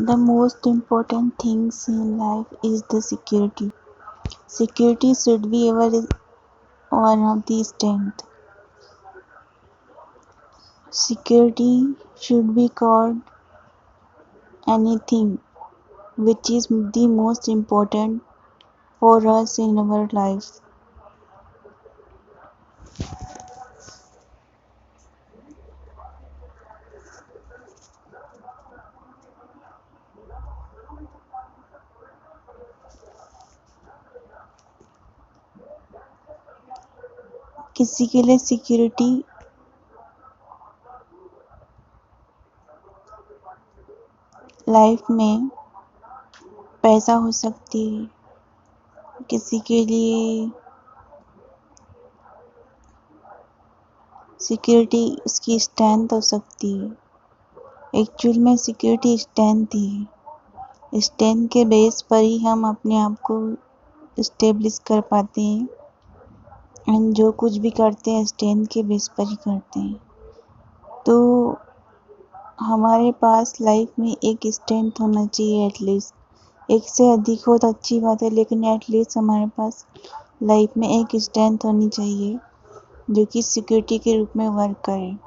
The most important things in life is the security. Security should be one of the strength. Security should be called anything which is the most important for us in our lives. किसी के लिए security life में पैसा हो सकती है, किसी के लिए सिक्योरिटी उसकी स्ट्रेंथ हो सकती है। एक्चुअल में सिक्योरिटी स्ट्रेंथ ही है। स्ट्रेंथ के बेस पर ही हम अपने आप को इस्टेब्लिश कर पाते हैं एंड जो कुछ भी करते हैं स्ट्रेंथ के बेस पर ही करते हैं। तो हमारे पास लाइफ में एक स्ट्रेंथ होना चाहिए एटलीस्ट। एक से अधिक हो तो अच्छी बात है, लेकिन एटलीस्ट हमारे पास लाइफ में एक स्ट्रेंथ होनी चाहिए जो कि सिक्योरिटी के रूप में वर्क करे।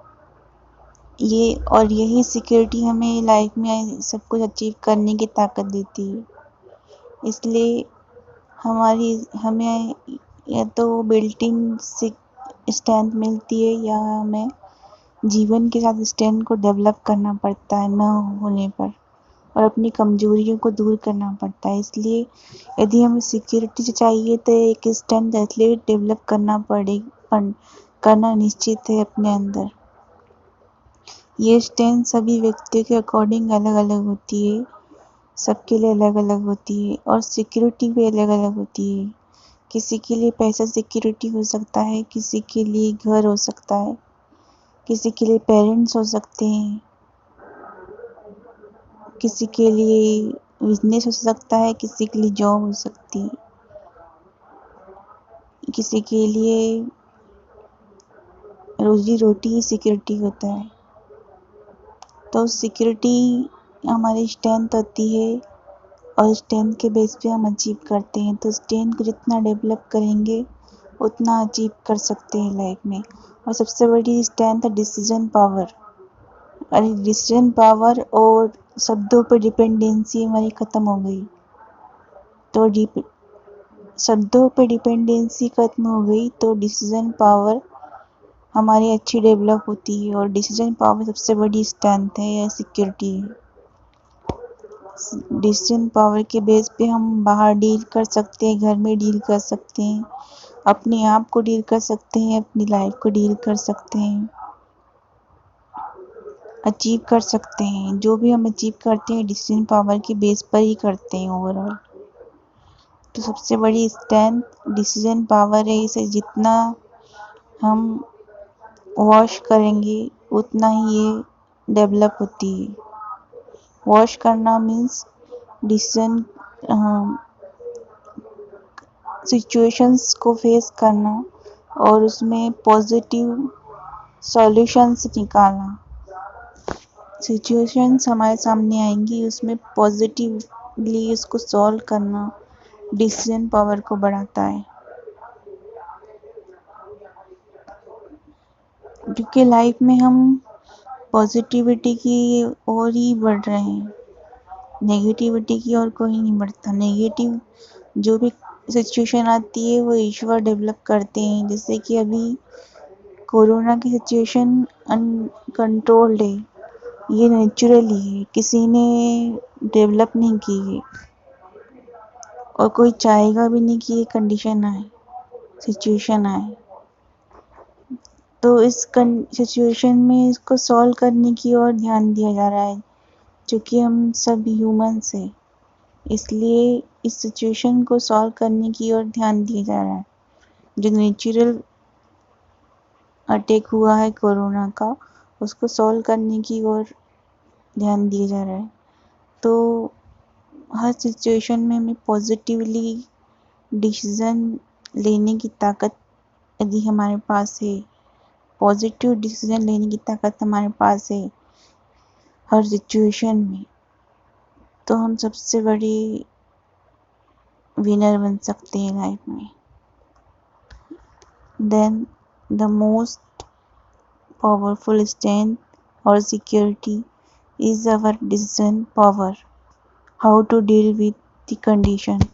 यही सिक्योरिटी हमें लाइफ में सब कुछ अचीव करने की ताकत देती है। इसलिए हमें या तो बिल्ट-इन स्ट्रेंथ मिलती है या हमें जीवन के साथ स्ट्रेंथ को डेवलप करना पड़ता है न होने पर, और अपनी कमजोरियों को दूर करना पड़ता है। इसलिए यदि हमें सिक्योरिटी चाहिए तो एक स्ट्रेंथ एथलीट डेवलप करना निश्चित है अपने अंदर। ये स्ट्रेंथ सभी व्यक्तियों के अकॉर्डिंग अलग अलग होती है, सबके लिए अलग अलग होती है, और सिक्योरिटी भी अलग अलग होती है। किसी के लिए पैसा सिक्योरिटी हो सकता है, किसी के लिए घर हो सकता है, किसी के लिए पेरेंट्स हो सकते हैं, किसी के लिए बिजनेस हो सकता है, किसी के लिए जॉब हो सकती है, किसी के लिए रोजी रोटी ही सिक्योरिटी होता है। तो सिक्योरिटी हमारी स्ट्रेंथ होती है और स्ट्रेंथ के बेस पे हम अचीव करते हैं। तो स्ट्रेंथ को जितना डेवलप करेंगे उतना अचीव कर सकते हैं लाइफ में। और सबसे बड़ी स्ट्रेंथ है डिसीजन पावर। अरे डिसीजन पावर और शब्दों पर डिपेंडेंसी हमारी ख़त्म हो गई। तो शब्दों पर डिपेंडेंसी ख़त्म हो गई तो डिसीजन पावर हमारी अच्छी डेवलप होती है, और डिसीजन पावर सबसे बड़ी स्ट्रेंथ है या सिक्योरिटी है। डिसीजन पावर के बेस पे हम बाहर डील कर सकते हैं, घर में डील कर सकते हैं, अपने आप को डील कर सकते हैं, अपनी लाइफ को डील कर सकते हैं, अचीव कर सकते हैं। जो भी हम अचीव करते हैं डिसीजन पावर के बेस पर ही करते हैं ओवरऑल। तो सबसे बड़ी स्ट्रेंथ डिसीजन पावर है। इसे जितना हम वॉश करेंगे उतना ही ये डेवलप होती है। वॉश करना मीन्स डिसीजन सिचुएशंस को फेस करना और उसमें पॉजिटिव सॉल्यूशंस निकालना। सिचुएशंस हमारे सामने आएंगी, उसमें पॉजिटिवली उसको सॉल्व करना डिसीजन पावर को बढ़ाता है। क्योंकि लाइफ में हम पॉजिटिविटी की ओर ही बढ़ रहे हैं, नेगेटिविटी की ओर कोई नहीं बढ़ता। नेगेटिव जो भी सिचुएशन आती है वो ईश्वर डेवलप करते हैं। जैसे कि अभी कोरोना की सिचुएशन अनकंट्रोल्ड है, ये नेचुरली है, किसी ने डेवलप नहीं की है और कोई चाहेगा भी नहीं कि ये कंडीशन आए, सिचुएशन आए। तो इस सिचुएशन में इसको सॉल्व करने की ओर ध्यान दिया जा रहा है, क्योंकि हम सब ह्यूमंस हैं, इसलिए इस सिचुएशन को सॉल्व करने की ओर ध्यान दिया जा रहा है। जो नेचुरल अटैक हुआ है कोरोना का, उसको सॉल्व करने की ओर ध्यान दिया जा रहा है। तो हर सिचुएशन में हमें पॉजिटिवली डिसीजन लेने की ताकत यदि हमारे पास है, पॉजिटिव डिसीजन लेने की ताकत हमारे पास है हर सिचुएशन में, तो हम सबसे बड़ी विनर बन सकते हैं लाइफ में। Then the most powerful strength और security is our decision power, how to deal with the condition।